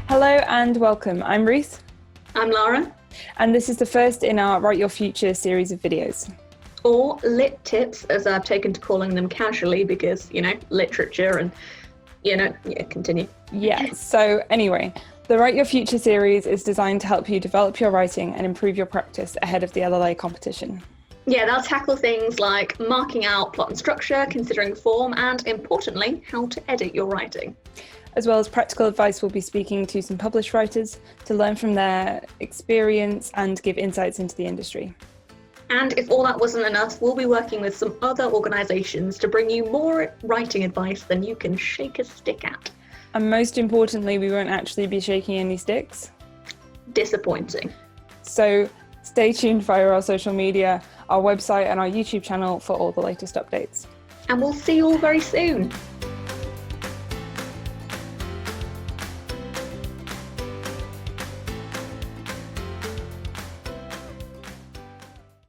Hello and welcome. I'm Ruth. I'm Lara. And this is the first in our Write Your Future series of videos. Or lit tips, as I've taken to calling them casually because, literature and, continue. Yeah, so anyway, the Write Your Future series is designed to help you develop your writing and improve your practice ahead of the LLA competition. Yeah, they'll tackle things like marking out plot and structure, considering form, and importantly, how to edit your writing. As well as practical advice, we'll be speaking to some published writers to learn from their experience and give insights into the industry. And if all that wasn't enough, we'll be working with some other organisations to bring you more writing advice than you can shake a stick at. And most importantly, we won't actually be shaking any sticks. Disappointing. So stay tuned via our social media, our website and our YouTube channel for all the latest updates. And we'll see you all very soon.